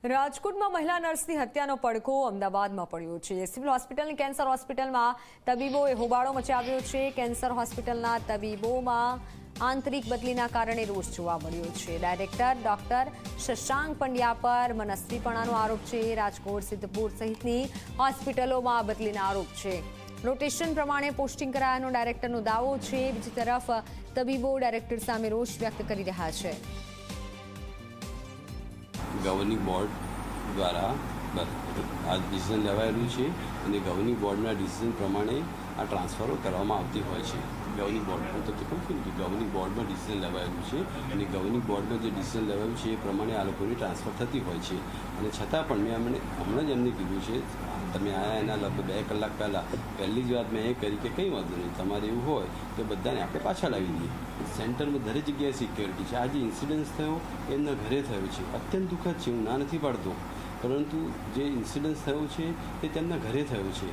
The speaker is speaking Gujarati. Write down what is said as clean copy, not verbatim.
રાજકોટમાં મહિલા નર્સની હત્યાનો પડઘો અમદાવાદમાં પડ્યો છે। સિવિલ હોસ્પિટલની કેન્સર હોસ્પિટલમાં તબીબોએ હોબાળો મચાવ્યો છે। કેન્સર હોસ્પિટલના તબીબોમાં આંતરિક બદલીના કારણે રોષ જોવા મળ્યો છે। ડાયરેક્ટર ડોક્ટર શશાંક પંડ્યા પર મનસ્વીપણાનો આરોપ છે। રાજકોટ સિદ્ધપુર સહિતની હોસ્પિટલોમાં બદલીના આરોપ છે। રોટેશન પ્રમાણે પોસ્ટિંગ કરાયાનો ડાયરેક્ટરનો દાવો છે। બીજી તરફ તબીબો ડાયરેક્ટર સામે રોષ વ્યક્ત કરી રહ્યા છે। ગવર્નિંગ બોર્ડ દ્વારા આ ડિસિઝન લેવાયેલું છે અને ગવર્નિંગ બોર્ડના ડિસિઝન પ્રમાણે આ ટ્રાન્સફરો કરવામાં આવતી હોય છે। ગવર્નિંગ બોર્ડ હું તો કહું છું કે ગવર્નિંગ બોર્ડમાં ડિસિઝન લેવાયેલું છે અને ગવર્નિંગ બોર્ડમાં જે ડિસિઝન લેવાયું છે એ પ્રમાણે આ લોકોની ટ્રાન્સફર થતી હોય છે। અને છતાં પણ મેં હમણાં જ એમને કીધું છે, તમે આયા એના લગભગ 2 કલાક પહેલી જ વાત મેં એ કરી કે કંઈ વાંધો નહીં, તમારે એવું હોય તો બધાને આપણે પાછા લાવી દઈએ। સેન્ટરમાં દરેક જગ્યાએ સિક્યોરિટી છે। આ જે ઇન્સિડન્સ થયો એમના ઘરે થયો છે, અત્યંત દુઃખદ છે, હું ના નથી પાડતો, પરંતુ જે ઇન્સિડન્સ થયો છે તે તેમના ઘરે થયો છે